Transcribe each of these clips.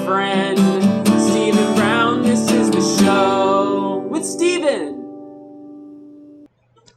friend, Stephen Brown. This is the show with Stephen.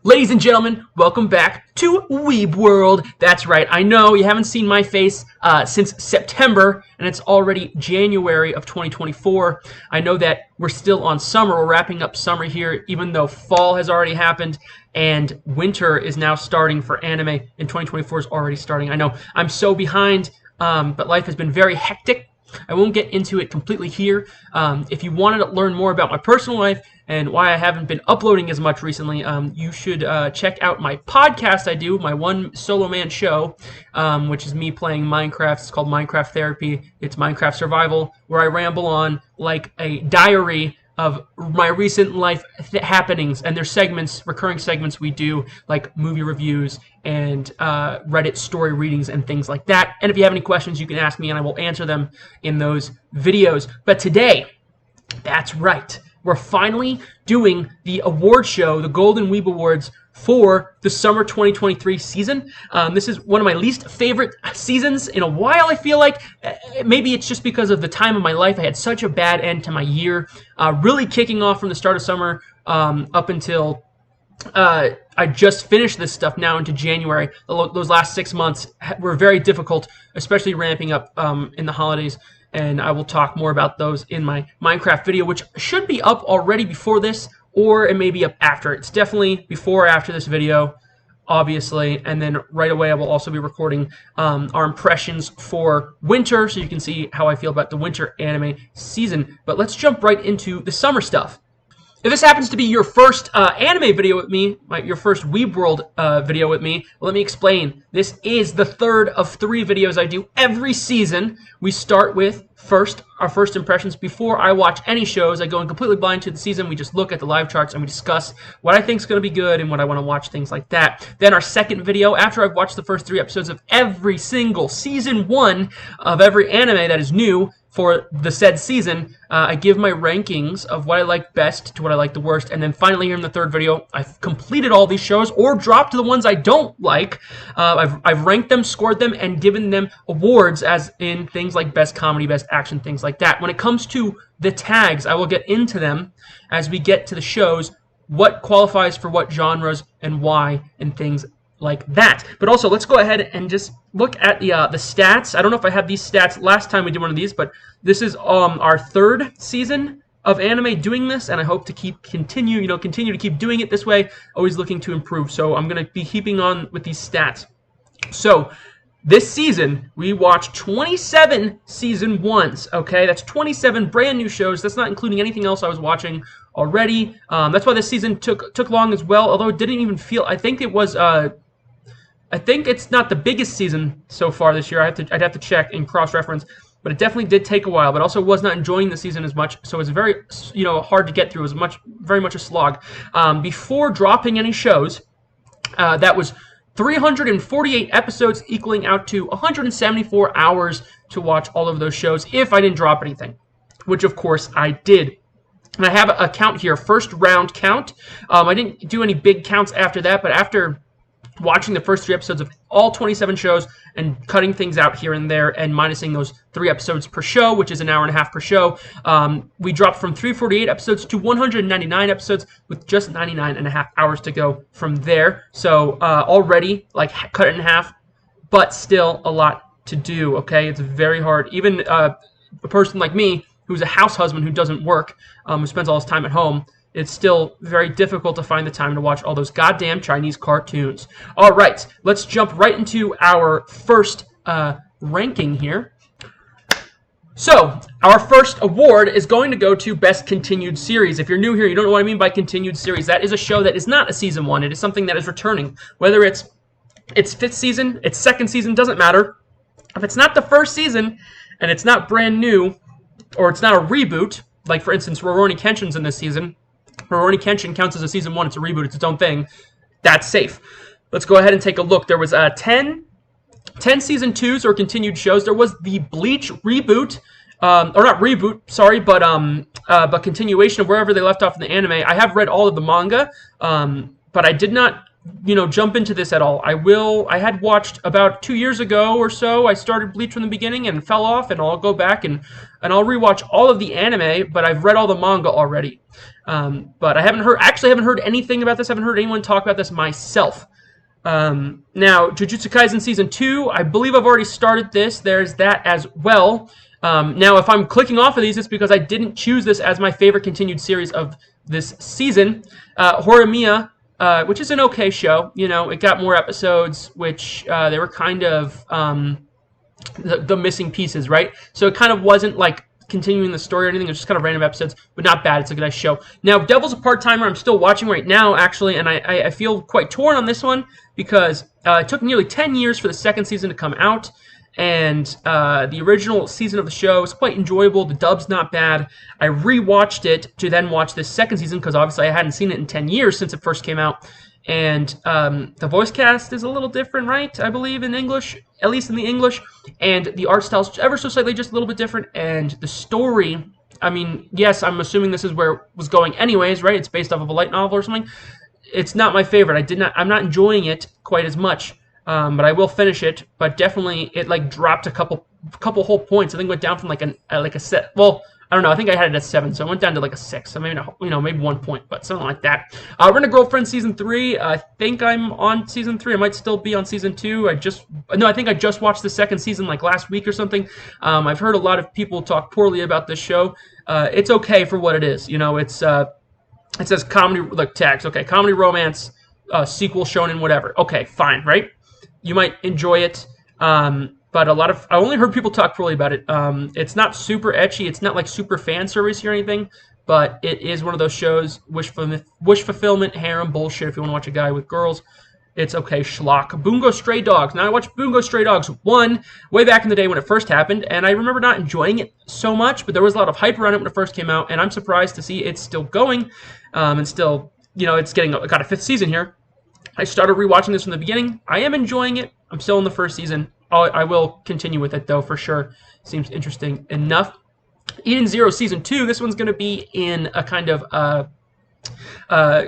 Ladies and gentlemen, welcome back to Weeb World. That's right, I know you haven't seen my face since September, and it's already January of 2024. I know that we're still on summer. We're wrapping up summer here, even though fall has already happened, and winter is now starting for anime, and 2024 is already starting. I know I'm so behind, but life has been very hectic. I won't get into it completely here. If you wanted to learn more about my personal life and why I haven't been uploading as much recently, you should check out my podcast I do, my one solo man show, which is me playing Minecraft. It's called Minecraft Therapy. It's Minecraft Survival, where I ramble on like a diary of my recent life happenings, and there's segments, recurring segments we do, like movie reviews and Reddit story readings and things like that. And if you have any questions, you can ask me and I will answer them in those videos. But today, that's right, we're finally doing the award show, the Golden Weeb Awards, for the summer 2023 season. This is one of my least favorite seasons in a while, I feel like. Maybe it's just because of the time of my life. I had such a bad end to my year, really kicking off from the start of summer up until I just finished this stuff now into January. Those last 6 months were very difficult, especially ramping up in the holidays. And I will talk more about those in my Minecraft video, which should be up already before this, or it may be up after. It's definitely before or after this video, obviously. And then right away I will also be recording our impressions for winter, so you can see how I feel about the winter anime season. But let's jump right into the summer stuff. If this happens to be your first anime video with me, your first Weeb World video with me, let me explain. This is the third of 3 videos I do every season. We start with our first impressions before I watch any shows. I go in completely blind to the season. We just look at the live charts and we discuss what I think is going to be good and what I want to watch, things like that. Then our second video, after I've watched the first 3 episodes of every single season 1 of every anime that is new for the said season, I give my rankings of what I like best to what I like the worst. And then finally here in the third video, I've completed all these shows or dropped the ones I don't like. I've ranked them, scored them, and given them awards, as in things like best comedy, best action, things like that. When it comes to the tags, I will get into them as we get to the shows, what qualifies for what genres and why, and things like that. But also, let's go ahead and just look at the stats. I don't know if I had these stats last time we did one of these, but this is our 3rd season of anime doing this, and I hope to continue to keep doing it this way, always looking to improve. So I'm going to be keeping on with these stats. So this season, we watched 27 season 1s, okay? That's 27 brand new shows. That's not including anything else I was watching already. That's why this season took long as well, although it didn't even feel, I think it was, I think it's not the biggest season so far this year. I'd have to check and cross-reference, but it definitely did take a while. But also was not enjoying the season as much, so it's very, hard to get through. It was very much a slog. Before dropping any shows, that was 348 episodes, equaling out to 174 hours to watch all of those shows if I didn't drop anything, which of course I did. And I have a count here, first round count. I didn't do any big counts after that, but after watching the first 3 episodes of all 27 shows and cutting things out here and there and minusing those 3 episodes per show, which is an hour and a half per show, we dropped from 348 episodes to 199 episodes with just 99 and a half hours to go from there. So already, cut it in half, but still a lot to do, okay? It's very hard. Even a person like me, who's a house husband who doesn't work, who spends all his time at home, it's still very difficult to find the time to watch all those goddamn Chinese cartoons. All right, let's jump right into our first ranking here. So, our first award is going to go to Best Continued Series. If you're new here, you don't know what I mean by continued series. That is a show that is not a season 1. It is something that is returning. Whether it's its 5th season, its 2nd season, doesn't matter. If it's not the first season, and it's not brand new, or it's not a reboot, like for instance, Rurouni Kenshin's in this season, Rurouni Kenshin counts as a season 1, it's a reboot, it's its own thing, that's safe. Let's go ahead and take a look. There was 10 season 2s or continued shows. There was the Bleach reboot, or not reboot, sorry, but continuation of wherever they left off in the anime. I have read all of the manga, but I did not jump into this at all. I had watched about 2 years ago or so. I started Bleach from the beginning and fell off, and I'll go back and I'll rewatch all of the anime. But I've read all the manga already. But I haven't heard anything about this. I haven't heard anyone talk about this myself. Now, Jujutsu Kaisen Season 2, I believe I've already started this. There's that as well. Now, if I'm clicking off of these, it's because I didn't choose this as my favorite continued series of this season. Horimiya, which is an okay show. It got more episodes, which they were kind of the missing pieces, right? So it kind of wasn't like continuing the story or anything. It was just kind of random episodes, but not bad. It's a nice show. Now, Devil's a Part-Timer I'm still watching right now, actually, and I feel quite torn on this one because it took nearly 10 years for the second season to come out, and the original season of the show is quite enjoyable. The dub's not bad. I rewatched it to then watch this second season because obviously I hadn't seen it in 10 years since it first came out. And the voice cast is a little different, right? I believe in English, at least in the English. And the art style's ever so slightly just a little bit different. And the story, I mean, yes, I'm assuming this is where it was going anyways, right? It's based off of a light novel or something. It's not my favorite. I'm not enjoying it quite as much. But I will finish it. But definitely, it like dropped a couple whole points. I think it went down from like a set. Well, I don't know. I think I had it at 7, so it went down to like a 6. So maybe maybe 1 point, but something like that. Rent-A-Girlfriend Season 3. I think I'm on Season 3. I might still be on Season 2. I think I just watched the second season like last week or something. I've heard a lot of people talk poorly about this show. It's okay for what it is. It says comedy, like tags. Okay, comedy, romance, sequel, shonen, whatever. Okay, fine, right? You might enjoy it. But I only heard people talk poorly about it. It's not super ecchi. It's not like super fan service or anything. But it is one of those shows, wish fulfillment, harem bullshit. If you want to watch a guy with girls, it's okay. Schlock. Bungo Stray Dogs. Now I watched Bungo Stray Dogs 1 way back in the day when it first happened, and I remember not enjoying it so much. But there was a lot of hype around it when it first came out, and I'm surprised to see it's still going, and still, it's got a 5th season here. I started rewatching this from the beginning. I am enjoying it. I'm still in the first season. I will continue with it, though, for sure. Seems interesting enough. Eden Zero Season 2, this one's going to be in a kind of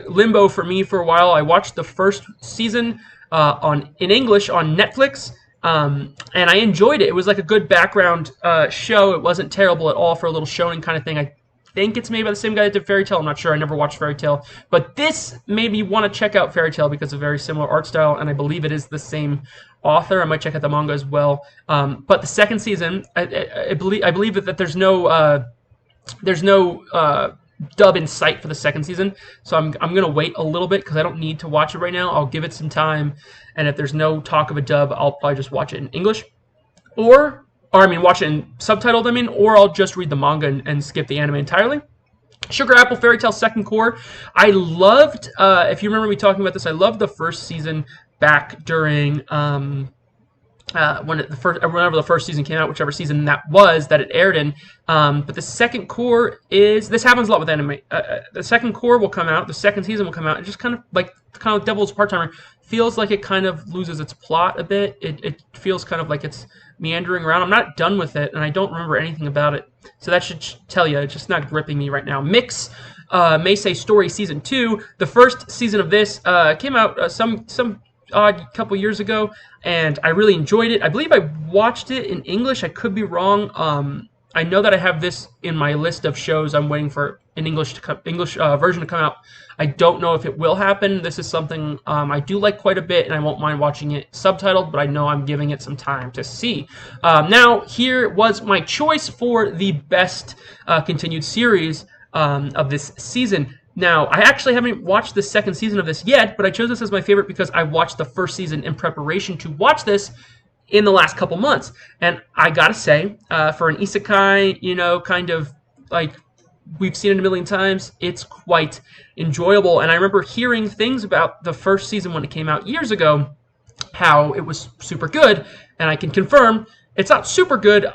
limbo for me for a while. I watched the first season in English on Netflix, and I enjoyed it. It was like a good background show. It wasn't terrible at all for a little shonen kind of thing. I think it's made by the same guy that did Fairy Tail. I'm not sure. I never watched Fairy Tail. But this made me want to check out Fairy Tail because of very similar art style, and I believe it is the same author. I might check out the manga as well. But the second season, I believe that there's no dub in sight for the second season. So I'm going to wait a little bit because I don't need to watch it right now. I'll give it some time. And if there's no talk of a dub, I'll probably just watch it in English. Or watch it in subtitled, or I'll just read the manga and skip the anime entirely. Sugar Apple Fairy Tail Second Core. I loved, if you remember me talking about this, I loved the first season back during, whenever the first season came out, whichever season that it aired in. But the second core this happens a lot with anime. The second core will come out, the second season will come out, and just kind of Devil's Part-Timer feels like it kind of loses its plot a bit. It feels kind of like it's meandering around. I'm not done with it, and I don't remember anything about it. So that should tell you, it's just not gripping me right now. Mix, Meisei Story Season 2. The first season of this came out some odd couple years ago, and I really enjoyed it. I believe I watched it in English. I could be wrong. I know that I have this in my list of shows I'm waiting for an English version to come out. I don't know if it will happen. This is something I do like quite a bit, and I won't mind watching it subtitled, but I know I'm giving it some time to see. Now, here was my choice for the best continued series of this season. Now, I actually haven't watched the second season of this yet, but I chose this as my favorite because I watched the first season in preparation to watch this in the last couple months. And I gotta say, for an isekai, kind of like we've seen it a million times, it's quite enjoyable. And I remember hearing things about the first season when it came out years ago, how it was super good, and I can confirm it's not super good.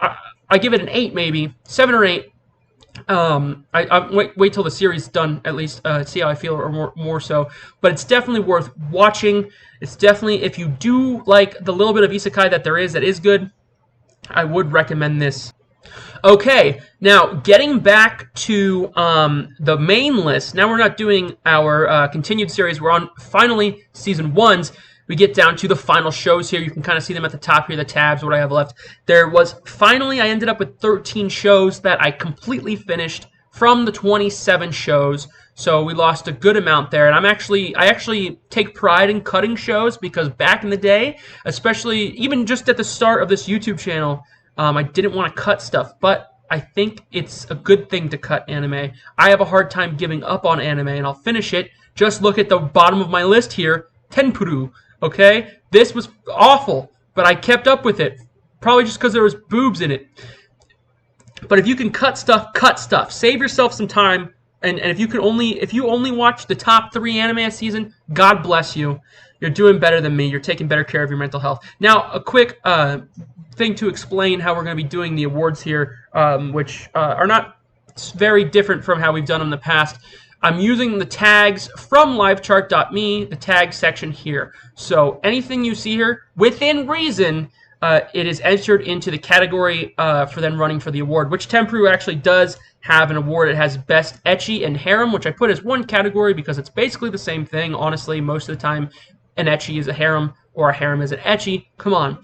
I give it an 8 maybe, 7 or 8. I wait till the series is done, at least, see how I feel, or more so. But it's definitely worth watching. It's definitely, if you do like the little bit of isekai that is good, I would recommend this Okay, now getting back to the main list. Now we're not doing our continued series. We're on finally season 1's. We get down to the final shows here. You can kind of see them at the top here, the tabs, what I have left. There was finally, I ended up with 13 shows that I completely finished from the 27 shows. So we lost a good amount there, and I actually take pride in cutting shows because back in the day, especially even just at the start of this YouTube channel, I didn't want to cut stuff, but I think it's a good thing to cut anime. I have a hard time giving up on anime, and I'll finish it. Just look at the bottom of my list here, Tenpuru. Okay, this was awful, but I kept up with it, probably just because there was boobs in it. But if you can cut stuff, cut stuff. Save yourself some time. And if you only watch the top 3 anime a season, God bless you. You're doing better than me. You're taking better care of your mental health. Now, a quick thing to explain how we're going to be doing the awards here, which are not very different from how we've done them in the past. I'm using the tags from livechart.me, the tag section here. So anything you see here, within reason, it is entered into the category for then running for the award, which Tenpuru actually does have an award. It has Best Ecchi and Harem, which I put as one category because it's basically the same thing. Honestly, most of the time, an ecchi is a harem or a harem is an ecchi. Come on.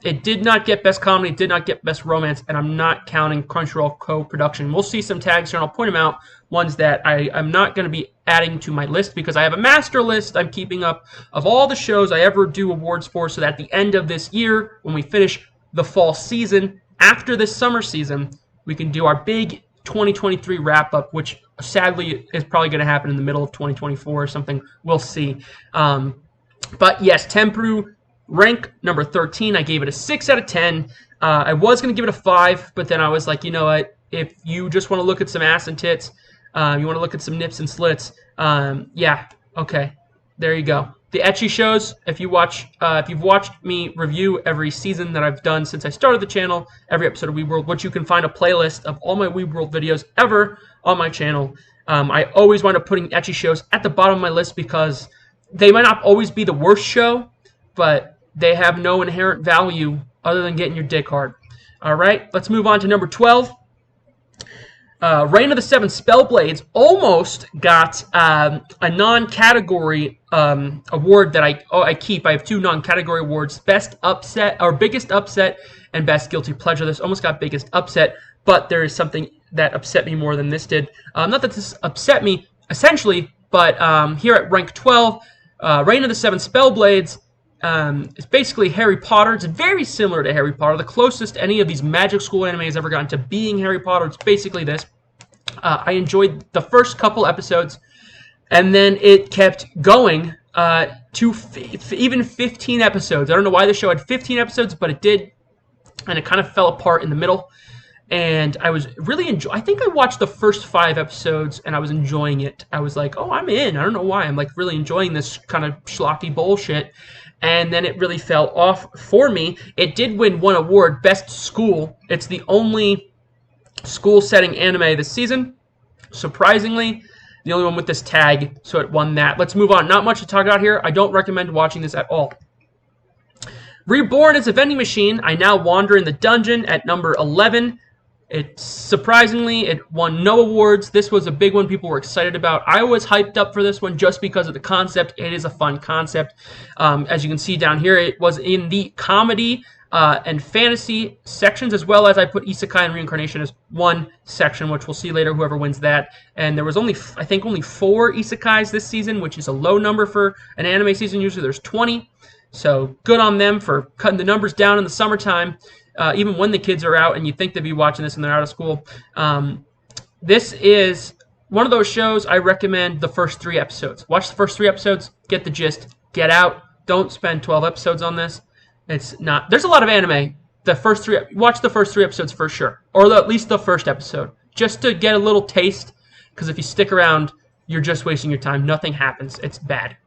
It did not get Best Comedy, it did not get Best Romance, and I'm not counting Crunchyroll co-production. We'll see some tags here, and I'll point them out, ones that I'm not going to be adding to my list because I have a master list I'm keeping up of all the shows I ever do awards for, so that at the end of this year, when we finish the fall season, after this summer season, we can do our big 2023 wrap-up, which sadly is probably going to happen in the middle of 2024 or something. We'll see. But yes, Tenpuru, rank number 13. I gave it a 6 out of 10. I was going to give it a 5, but then I was like, you know what? If you just want to look at some ass and tits, you want to look at some nips and slits, yeah, okay. There you go. The ecchi shows, if you've watched me review every season that I've done since I started the channel, every episode of WeebWorld, which you can find a playlist of all my WeebWorld videos ever on my channel. I always wind up putting ecchi shows at the bottom of my list because they might not always be the worst show, but they have no inherent value other than getting your dick hard. All right, let's move on to number 12. Reign of the Seven Spellblades almost got a non-category award that I keep. I have 2 non-category awards: Best Upset or Biggest Upset and Best Guilty Pleasure. This almost got Biggest Upset, but there is something that upset me more than this did. Not that this upset me essentially, but here at rank 12, Reign of the Seven Spellblades is basically Harry Potter. It's very similar to Harry Potter. The closest any of these magic school anime has ever gotten to being Harry Potter. It's basically this. I enjoyed the first couple episodes, and then it kept going to even 15 episodes. I don't know why the show had 15 episodes, but it did, and it kind of fell apart in the middle. And I was really I think I watched the first 5 episodes, and I was enjoying it. I was like, oh, I'm in. I don't know why. I'm like really enjoying this kind of schlocky bullshit. And then it really fell off for me. It did win 1 award, Best School. It's the only school setting anime this season. Surprisingly, the only one with this tag, so it won that. Let's move on. Not much to talk about here. I don't recommend watching this at all. Reborn is a vending machine. I now wander in the dungeon at number 11. Surprisingly, it won no awards. This was a big one people were excited about. I was hyped up for this one just because of the concept. It is a fun concept. As you can see down here, it was in the comedy and fantasy sections, as well as I put Isekai and Reincarnation as one section, which we'll see later, whoever wins that. And there was only 4 Isekais this season, which is a low number for an anime season. Usually there's 20. So good on them for cutting the numbers down in the summertime. Even when the kids are out and you think they'd be watching this and they're out of school. This is one of those shows I recommend the first 3 episodes. Watch the first 3 episodes, get the gist, get out. Don't spend 12 episodes on this. It's not. There's a lot of anime. Watch the first 3 episodes for sure. Or at least the first episode. Just to get a little taste. Because if you stick around, you're just wasting your time. Nothing happens. It's bad.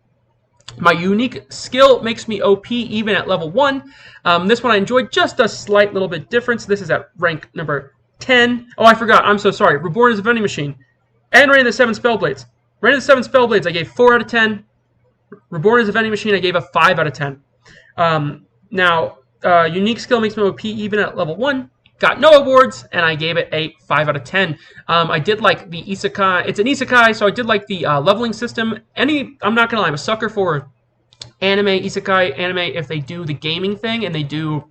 My unique skill makes me OP even at level 1. This one I enjoyed just a slight little bit difference. This is at rank number 10. Oh, I forgot. I'm so sorry. Reborn is a vending machine. And Reign of the Seven Spellblades. Reign of the Seven Spellblades I gave 4 out of 10. Reborn is a vending machine I gave a 5 out of 10. Now, unique skill makes me OP even at level 1. got no awards, and I gave it a 5 out of 10. I did like the isekai. It's an isekai, so I did like the leveling system. I'm not gonna lie, I'm a sucker for isekai anime if they do the gaming thing and they do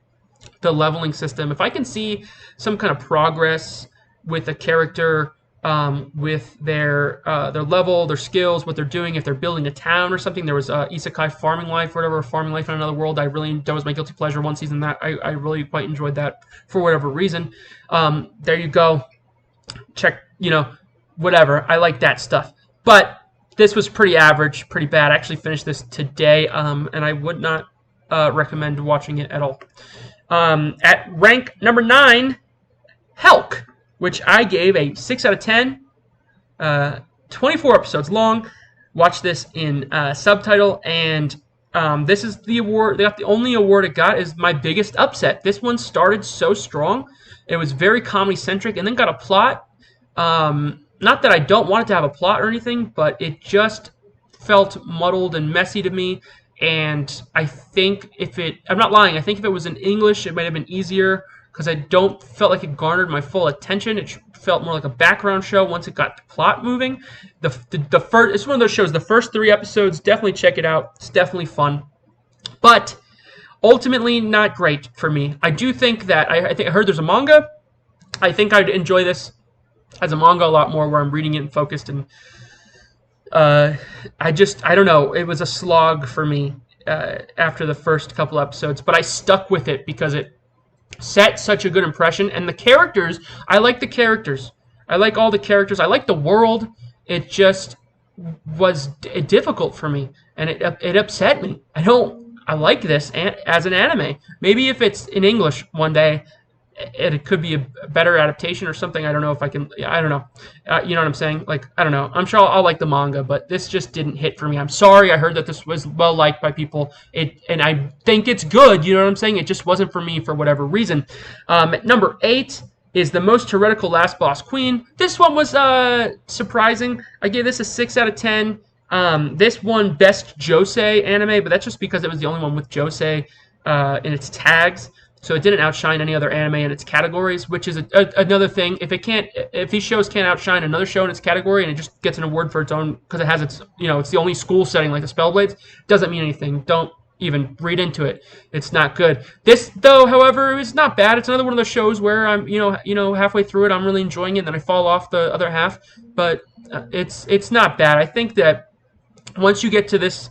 the leveling system. If I can see some kind of progress with a character, with their level, their skills, what they're doing, if they're building a town or something. There was Isekai Farming Life, whatever, Farming Life in Another World. That was my guilty pleasure one season. That I really quite enjoyed that for whatever reason. There you go. Check, whatever. I like that stuff. But this was pretty average, pretty bad. I actually finished this today, and I would not recommend watching it at all. At rank number 9, Helk, which I gave a 6 out of 10. 24 episodes long. Watched this in subtitle, and this is the award. The only award it got is my biggest upset. This one started so strong. It was very comedy-centric, and then got a plot. Not that I don't want it to have a plot or anything, but it just felt muddled and messy to me. And I think I'm not lying, I think if it was in English, it might have been easier, because I don't felt like it garnered my full attention. It felt more like a background show once it got the plot moving. It's one of those shows. The first 3 episodes, definitely check it out. It's definitely fun, but ultimately not great for me. I do think that I heard there's a manga. I think I'd enjoy this as a manga a lot more, where I'm reading it and focused. And I don't know. It was a slog for me after the first couple episodes, but I stuck with it because it set such a good impression. And the characters, I like the characters. I like all the characters. I like the world. It just was difficult for me, and it upset me. I like this as an anime. Maybe if it's in English one day, it could be a better adaptation or something. I don't know if I can. I don't know. You know what I'm saying? Like, I don't know. I'm sure I'll like the manga, but this just didn't hit for me. I'm sorry. I heard that this was well liked by people. And I think it's good. You know what I'm saying? It just wasn't for me for whatever reason. At number 8 is The Most Heretical Last Boss Queen. This one was surprising. I gave this a 6 out of 10. This won Best Josei Anime, but that's just because it was the only one with Josei in its tags. So it didn't outshine any other anime in its categories, which is another thing. If these shows can't outshine another show in its category, and it just gets an award for its own because it has it's the only school setting like the Spellblades, doesn't mean anything. Don't even read into it. It's not good. This, though, however, is not bad. It's another one of those shows where I'm, halfway through it, I'm really enjoying it, and then I fall off the other half. But it's not bad. I think that once you get to this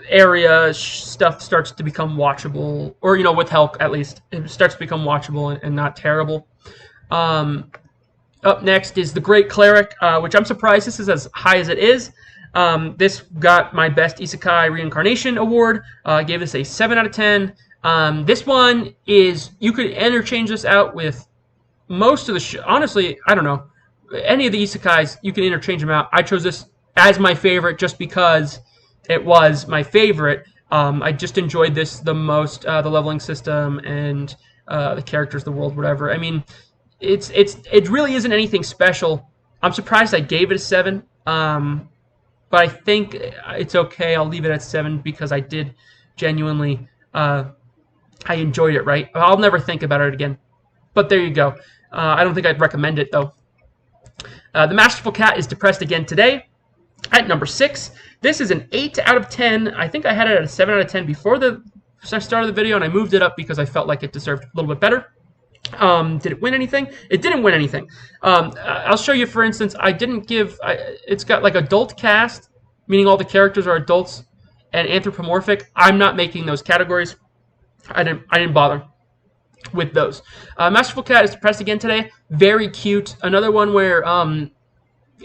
area, stuff starts to become watchable, or with Helk at least, it starts to become watchable and not terrible. Up next is The Great Cleric, which I'm surprised this is as high as it is. This got my Best Isekai Reincarnation Award. I gave this a 7 out of 10. This one is, you could interchange this out with most of the honestly, I don't know, any of the isekais, you can interchange them out. I chose this as my favorite just because it was my favorite. I just enjoyed this the most, the leveling system and the characters, the world, whatever. I mean, it really isn't anything special. I'm surprised I gave it a 7, but I think it's okay. I'll leave it at 7 because I did genuinely, I enjoyed it, right? I'll never think about it again. But there you go. I don't think I'd recommend it, though. The Masterful Cat is depressed again today. At number 6, this is an 8 out of 10. I think I had it at a 7 out of 10 before the start of the video, and I moved it up because I felt like it deserved a little bit better. Did it win anything? It didn't win anything. I'll show you, for instance, I didn't give... it's got like adult cast, meaning all the characters are adults, and anthropomorphic. I'm not making those categories. I didn't bother with those. Masterful Cat is depressed again today. Very cute. Another one where...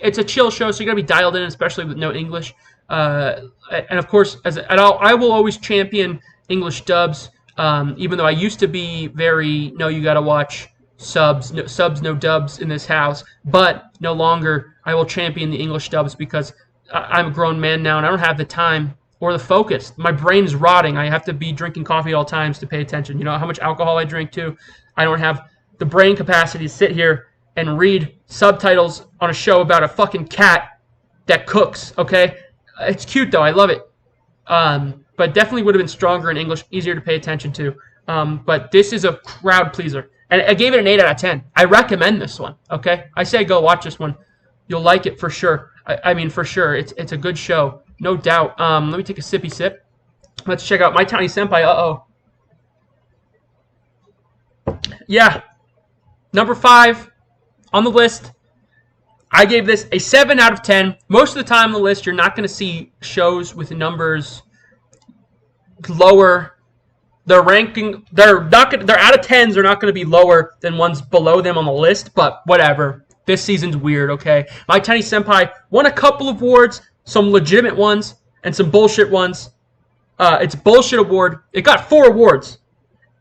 it's a chill show, so you gotta be dialed in, especially with no English. And of course, I will always champion English dubs, even though I used to be very, no, you gotta watch subs, no dubs in this house. But no longer, I will champion the English dubs because I'm a grown man now, and I don't have the time or the focus. My brain is rotting. I have to be drinking coffee at all times to pay attention. You know how much alcohol I drink too. I don't have the brain capacity to sit here and read subtitles on a show about a fucking cat that cooks, okay? It's cute, though. I love it. But definitely would have been stronger in English, easier to pay attention to. But this is a crowd pleaser. And I gave it an 8 out of 10. I recommend this one, okay? I say go watch this one. You'll like it for sure. I mean, for sure. It's a good show. No doubt. Let me take a sippy sip. Let's check out My Tiny Senpai. Uh-oh. Yeah. Number 5 on the list. I gave this a 7 out of 10. Most of the time on the list, you're not going to see shows with numbers lower. They're ranking. They're out of 10s. They're not going to be lower than ones below them on the list. But whatever. This season's weird. Okay. My Tiny Senpai won a couple of awards, some legitimate ones and some bullshit ones. It's a bullshit award. It got 4 awards.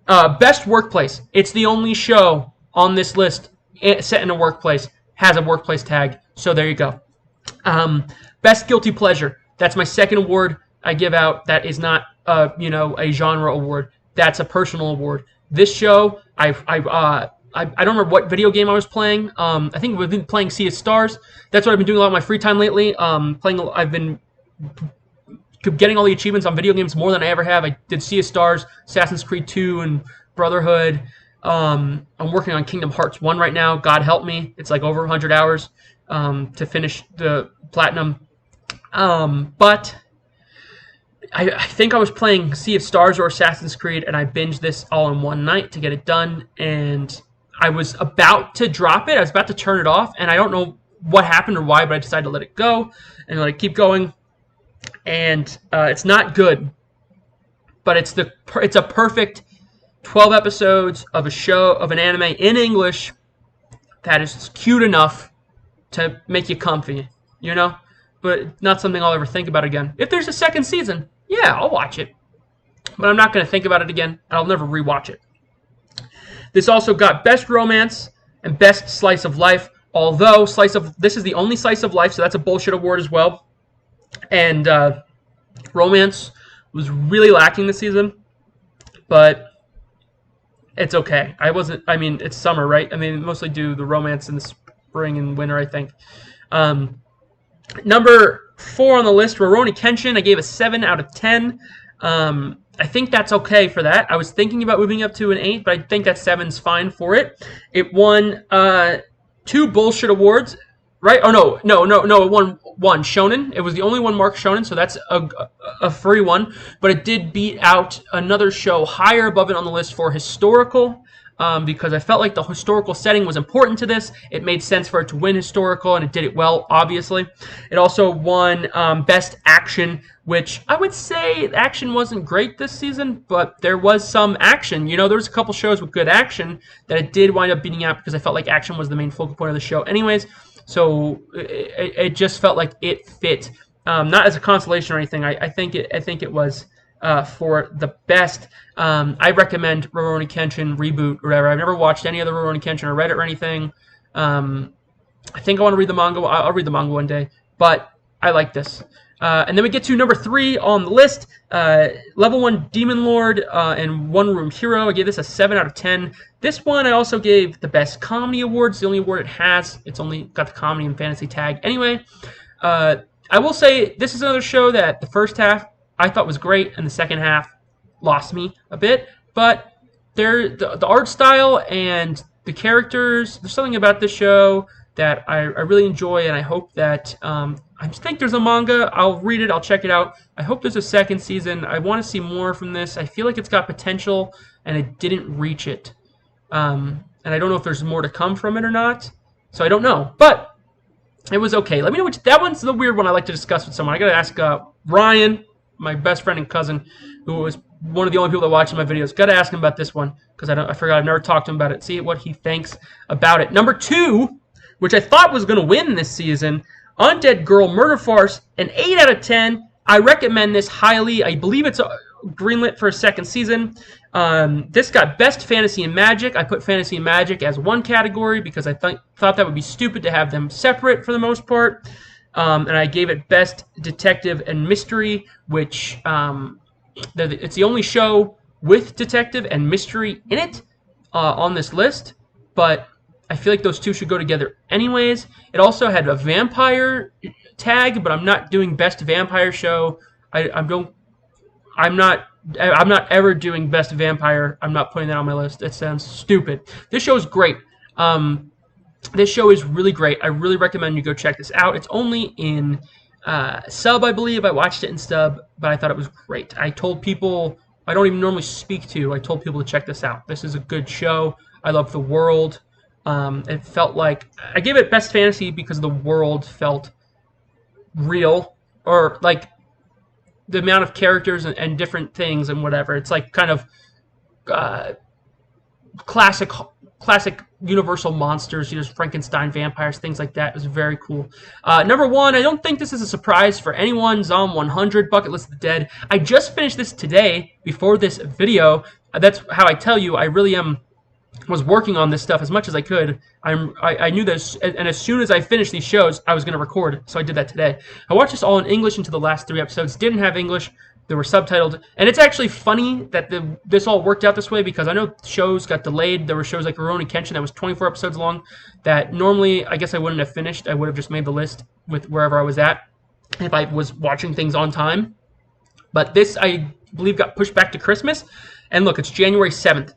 Best workplace. It's the only show on this list set in a workplace. Has a workplace tag. So there you go. Best guilty pleasure. That's my second award I give out. That is not a genre award. That's a personal award. This show, I don't remember what video game I was playing. I think we've been playing Sea of Stars. That's what I've been doing a lot of my free time lately. I've been getting all the achievements on video games more than I ever have. I did Sea of Stars, Assassin's Creed 2, and Brotherhood. I'm working on Kingdom Hearts 1 right now. God help me. It's like over 100 hours to finish the platinum. But I think I was playing Sea of Stars or Assassin's Creed, and I binged this all in one night to get it done. And I was about to drop it. I was about to turn it off, and I don't know what happened or why, but I decided to let it go and keep going. And it's not good, but it's a perfect 12 episodes of a show of an anime in English that is cute enough to make you comfy, But not something I'll ever think about again. If there's a second season, yeah, I'll watch it. But I'm not going to think about it again, and I'll never rewatch it. This also got Best Romance and Best Slice of Life, although this is the only Slice of Life, so that's a bullshit award as well. And Romance was really lacking this season, but it's okay. It's summer, right? Mostly do the Romance in the spring and winter, I think. Number 4 on the list, Rurouni Kenshin. I gave a 7 out of 10. I think that's okay for that. I was thinking about moving up to an 8, but I think that 7's fine for it. It won 2 bullshit awards, right? Oh, no. It won 1 Shonen. It was the only one marked Shonen, so that's a free one. But it did beat out another show higher above it on the list for historical. Because I felt like the historical setting was important to this. It made sense for it to win historical, and it did it well, obviously. It also won Best Action, which I would say action wasn't great this season, but there was some action. There was a couple shows with good action that it did wind up beating out because I felt like action was the main focal point of the show anyways. So it just felt like it fit. Not as a consolation or anything. I think it was for the best. I recommend Rurouni Kenshin Reboot or whatever. I've never watched any other Rurouni Kenshin or read it or anything. I think I want to read the manga. I'll read the manga one day, but I like this. And then we get to number 3 on the list, Level 1 Demon Lord and One Room Hero. I gave this a 7 out of 10. This one I also gave the Best Comedy Award. It's the only award it has. It's only got the comedy and fantasy tag. Anyway, I will say this is another show that the first half I thought was great, and the second half lost me a bit. But the art style and the characters, there's something about this show that I really enjoy, and I hope that I think there's a manga. I'll read it. I'll check it out. I hope there's a second season. I want to see more from this. I feel like it's got potential, and it didn't reach it. And I don't know if there's more to come from it or not. So I don't know. But it was okay. Let me know that one's the weird one I like to discuss with someone. I got to ask Ryan, my best friend and cousin, who was one of the only people that watches my videos. Got to ask him about this one because I forgot. I've never talked to him about it. See what he thinks about it. Number 2, which I thought was going to win this season, Undead Girl Murder Farce, an 8 out of 10. I recommend this highly. I believe it's greenlit for a second season. This got Best Fantasy and Magic. I put Fantasy and Magic as one category because I thought that would be stupid to have them separate for the most part. And I gave it Best Detective and Mystery, which it's the only show with detective and mystery in it on this list. But I feel like those two should go together anyways. It also had a vampire tag, but I'm not doing Best Vampire Show. I'm not I'm not ever doing best vampire. I'm not putting that on my list. It sounds stupid. This show is great. This show is really great. I really recommend you go check this out. It's only in sub, I believe. I watched it in sub, but I thought it was great. I told people I don't even normally speak to. I told people to check this out. This is a good show. I love the world. It felt like I gave it best fantasy because the world felt real, or like the amount of characters and different things and whatever. It's like kind of classic universal monsters, Frankenstein, vampires, things like that. It was very cool. Number one, I don't think this is a surprise for anyone. Zom 100, Bucket List of the Dead. I just finished this today before this video. That's how I tell you I really was working on this stuff as much as I could. I knew this, and as soon as I finished these shows, I was going to record, so I did that today. I watched this all in English until the last 3 episodes. Didn't have English. They were subtitled, and it's actually funny that this all worked out this way, because I know shows got delayed. There were shows like Rurouni Kenshin that was 24 episodes long that normally I guess I wouldn't have finished. I would have just made the list with wherever I was at if I was watching things on time. But this, I believe, got pushed back to Christmas, and look, it's January 7th.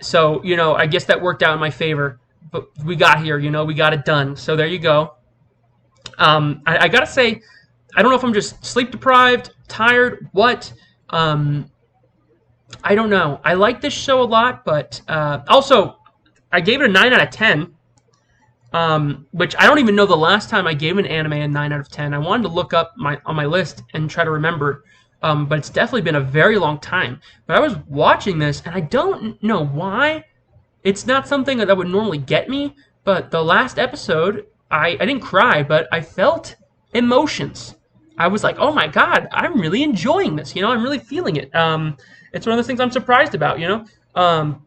So, I guess that worked out in my favor. But we got here, we got it done. So there you go. I got to say, I don't know if I'm just sleep deprived, tired, what. I don't know. I like this show a lot, but also, I gave it a 9 out of 10, which I don't even know the last time I gave an anime a 9 out of 10. I wanted to look up on my list and try to remember. But it's definitely been a very long time. But I was watching this, and I don't know why. It's not something that would normally get me, but the last episode, I didn't cry, but I felt emotions. I was like, oh my god, I'm really enjoying this, I'm really feeling it. It's one of those things I'm surprised about, So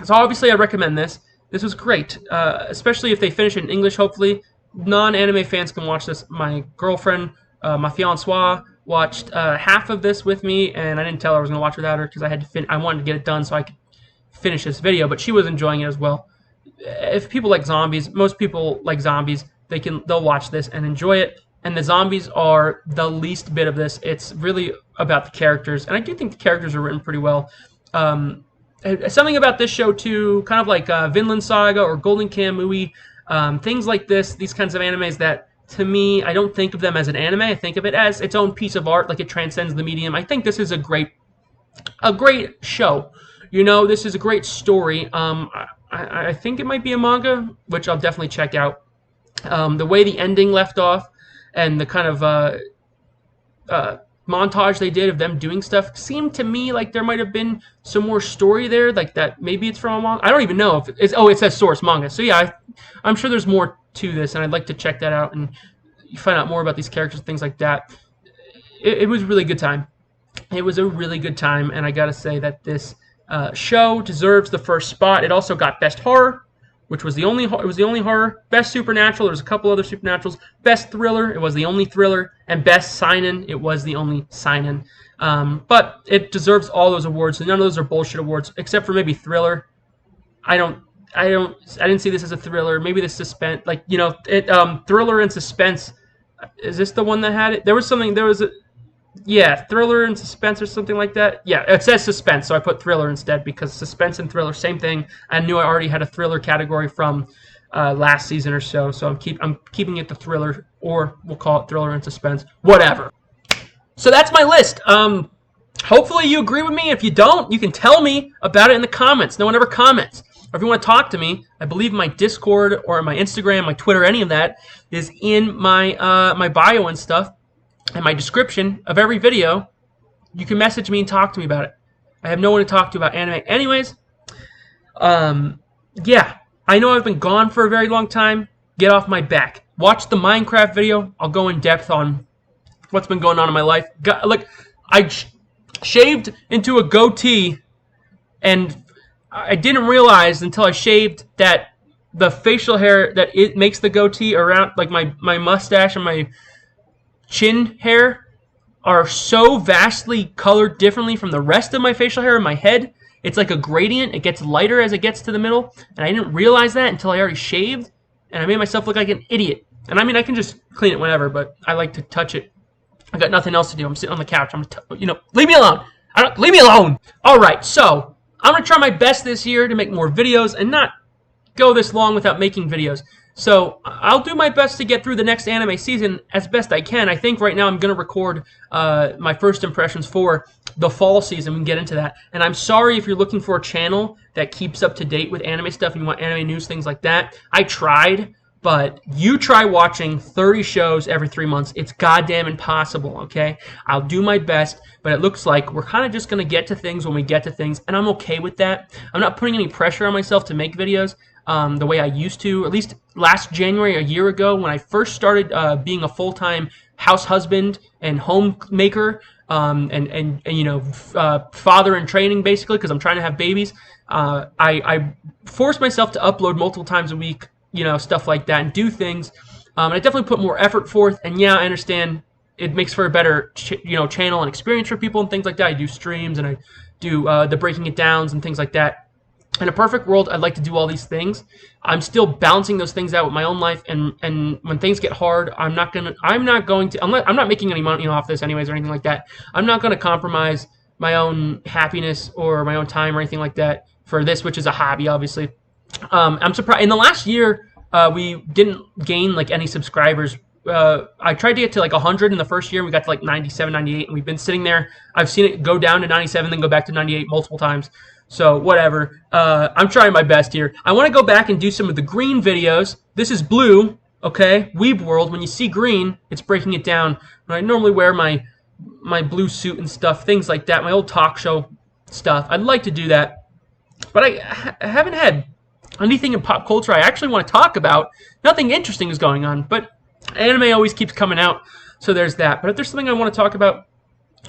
obviously I recommend this. This was great, especially if they finish it in English, hopefully. Non-anime fans can watch this. My girlfriend, my fiancée, watched half of this with me, and I didn't tell her I was going to watch without her because I wanted to get it done so I could finish this video, but she was enjoying it as well. If people like zombies, most people like zombies, they'll watch this and enjoy it, and the zombies are the least bit of this. It's really about the characters, and I do think the characters are written pretty well. Something about this show, too, kind of like Vinland Saga or Golden Kamuy, things like this, these kinds of animes that, to me, I don't think of them as an anime. I think of it as its own piece of art, like it transcends the medium. I think this is a great show. This is a great story. I think it might be a manga, which I'll definitely check out. The way the ending left off and the kind of montage they did of them doing stuff seemed to me like there might have been some more story there, like that maybe it's from a manga. I don't even know if it's, it says source manga. So yeah, I'm sure there's more to this, and I'd like to check that out and find out more about these characters, things like that. It was a really good time. It was a really good time, and I gotta say that this show deserves the first spot. It also got Best Horror, which was the only horror. Best Supernatural, there was a couple other Supernaturals. Best Thriller, it was the only thriller. And Best Seinen, it was the only seinen. But it deserves all those awards, and none of those are bullshit awards, except for maybe Thriller. I didn't see this as a thriller. Maybe the suspense, Thriller and Suspense. Is this the one that had it? Thriller and Suspense or something like that. Yeah, it says Suspense, so I put Thriller instead because Suspense and Thriller, same thing. I knew I already had a Thriller category from last season or so I'm keeping it the Thriller, or we'll call it Thriller and Suspense, whatever. So that's my list. Hopefully you agree with me. If you don't, you can tell me about it in the comments. No one ever comments. Or if you want to talk to me, I believe my Discord or my Instagram, my Twitter, any of that is in my my bio and stuff, and my description of every video. You can message me and talk to me about it. I have no one to talk to about anime. Anyways, yeah, I know I've been gone for a very long time. Get off my back. Watch the Minecraft video. I'll go in depth on what's been going on in my life. I shaved into a goatee, and I didn't realize until I shaved that the facial hair that it makes the goatee around, like my mustache and my chin hair, are so vastly colored differently from the rest of my facial hair in my head. It's like a gradient. It gets lighter as it gets to the middle, and I didn't realize that until I already shaved, and I made myself look like an idiot. And I mean, I can just clean it whenever, but I like to touch it. I got nothing else to do. I'm sitting on the couch. Leave me alone. Leave me alone. All right, so I'm gonna try my best this year to make more videos and not go this long without making videos. So I'll do my best to get through the next anime season as best I can. I think right now I'm going to record my first impressions for the fall season. We can get into that. And I'm sorry if you're looking for a channel that keeps up to date with anime stuff and you want anime news, things like that. I tried, but you try watching 30 shows every 3 months. It's goddamn impossible, okay? I'll do my best, but it looks like we're kind of just going to get to things when we get to things, and I'm okay with that. I'm not putting any pressure on myself to make videos the way I used to, at least last January, a year ago, when I first started being a full-time house husband and homemaker, and you know, father in training, basically, because I'm trying to have babies. I forced myself to upload multiple times a week, you know, stuff like that, and do things. And I definitely put more effort forth, and yeah, I understand it makes for a better channel and experience for people and things like that. I do streams, and I do the breaking it downs and things like that. In a perfect world, I'd like to do all these things. I'm still balancing those things out with my own life, and when things get hard, I'm not making any money off this anyways or anything like that. I'm not going to compromise my own happiness or my own time or anything like that for this, which is a hobby, obviously. I'm surprised. In the last year, we didn't gain like any subscribers. I tried to get to like 100 in the first year, and we got to like 97, 98, and we've been sitting there. I've seen it go down to 97, then go back to 98 multiple times. So whatever. I'm trying my best here. I want to go back and do some of the green videos. This is blue, okay? Weeb World. When you see green, it's breaking it down. I normally wear my blue suit and stuff, things like that, my old talk show stuff. I'd like to do that, but I haven't had anything in pop culture I actually want to talk about. Nothing interesting is going on, but anime always keeps coming out, so there's that. But if there's something I want to talk about,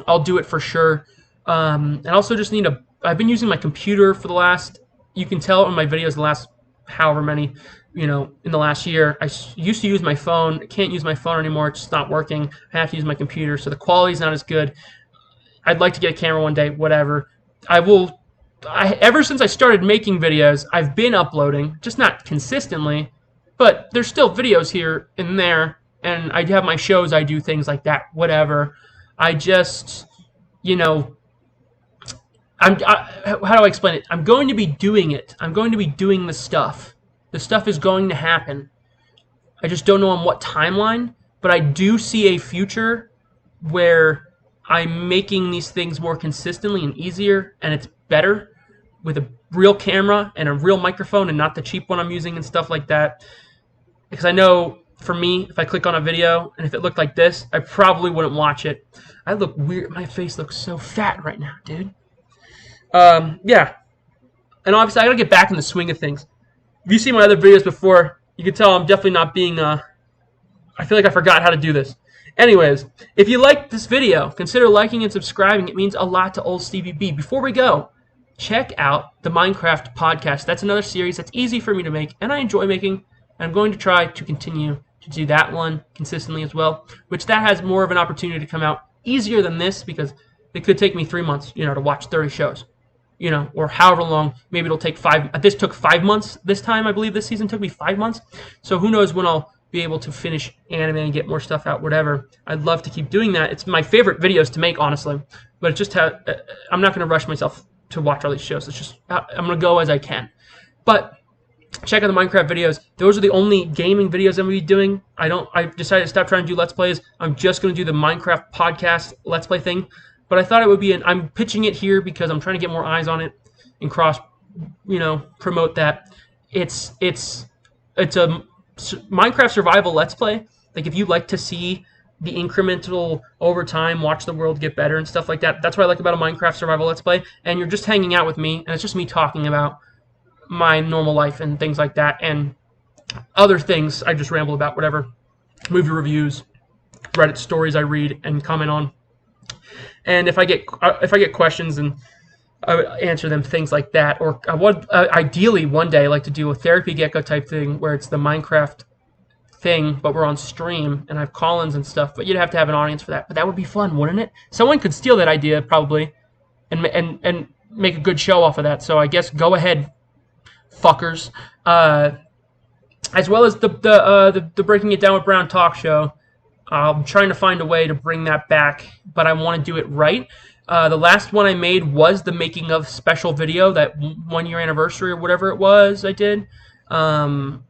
I'll do it for sure. And I also just need I've been using my computer for the last, you can tell on my videos, the last however many, in the last year. I used to use my phone. I can't use my phone anymore. It's just not working. I have to use my computer, so the quality's not as good. I'd like to get a camera one day, whatever. Ever since I started making videos, I've been uploading, just not consistently, but there's still videos here and there, and I have my shows, I do things like that, whatever. I just, how do I explain it? I'm going to be doing it. I'm going to be doing the stuff. The stuff is going to happen. I just don't know on what timeline, but I do see a future where I'm making these things more consistently and easier, and it's better with a real camera and a real microphone and not the cheap one I'm using and stuff like that. Because I know, for me, if I click on a video and if it looked like this, I probably wouldn't watch it. I look weird. My face looks so fat right now, dude. Yeah. And obviously, I gotta get back in the swing of things. If you see my other videos before, you can tell I'm definitely not being, I feel like I forgot how to do this. Anyways, if you liked this video, consider liking and subscribing. It means a lot to old Stevie B. Before we go, check out the Minecraft podcast. That's another series that's easy for me to make, and I enjoy making. And I'm going to try to continue to do that one consistently as well, which that has more of an opportunity to come out easier than this, because it could take me 3 months, to watch 30 shows, or however long. Maybe it'll take 5. This took 5 months this time, I believe this season took me 5 months. So who knows when I'll be able to finish anime and get more stuff out, whatever. I'd love to keep doing that. It's my favorite videos to make, honestly. But it's just I'm not going to rush myself to watch all these shows. It's just, I'm going to go as I can. But check out the Minecraft videos. Those are the only gaming videos I'm going to be doing. I decided to stop trying to do Let's Plays. I'm just going to do the Minecraft podcast Let's Play thing. But I thought it would be I'm pitching it here because I'm trying to get more eyes on it and promote that. It's a Minecraft survival Let's Play. Like, if you like to see the incremental over time, watch the world get better and stuff like that, that's what I like about a Minecraft survival Let's Play. And you're just hanging out with me, and it's just me talking about my normal life and things like that, and other things I just ramble about, whatever. Movie reviews, Reddit stories I read and comment on. And if I get questions, and I would answer them, things like that. Or I would ideally one day like to do a Therapy Gecko type thing where it's the Minecraft thing, but we're on stream and I have call-ins and stuff. But you'd have to have an audience for that. But that would be fun, wouldn't it? Someone could steal that idea probably, and make a good show off of that. So I guess go ahead, fuckers. As well as the Breaking It Down with Brown talk show. I'm trying to find a way to bring that back, but I want to do it right. The last one I made was the making of special video, that 1 year anniversary or whatever it was I did. And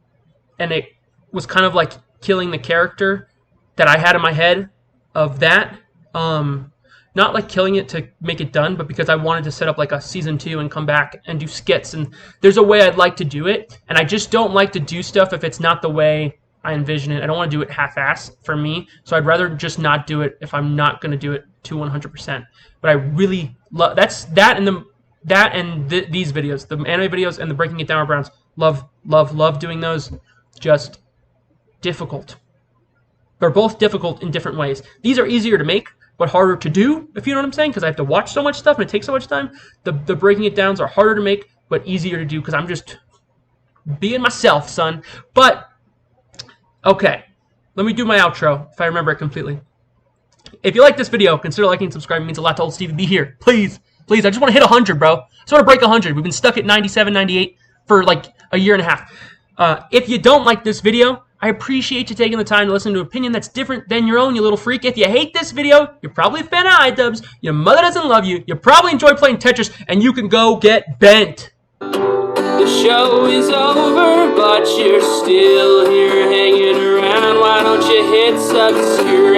it was kind of like killing the character that I had in my head of that. Not like killing it to make it done, but because I wanted to set up like a season 2 and come back and do skits. And there's a way I'd like to do it, and I just don't like to do stuff if it's not the way I envision it. I don't want to do it half-ass for me, so I'd rather just not do it if I'm not going to do it to 100%. But I really love these videos, the anime videos and the breaking it down Browns. Love doing those. Just difficult. They're both difficult in different ways. These are easier to make, but harder to do, if you know what I'm saying, because I have to watch so much stuff and it takes so much time. The breaking it downs are harder to make, but easier to do because I'm just being myself, son. But, okay, let me do my outro, if I remember it completely. If you like this video, consider liking and subscribing. It means a lot to old Stevie. Be here. Please. Please. I just want to hit 100, bro. I just want to break 100. We've been stuck at 97, 98 for like a year and a half. If you don't like this video, I appreciate you taking the time to listen to an opinion that's different than your own, you little freak. If you hate this video, you're probably a fan of iDubbbz, your mother doesn't love you, you probably enjoy playing Tetris, and you can go get bent. The show is over, but you're still here hanging around. Why don't you hit subscribe?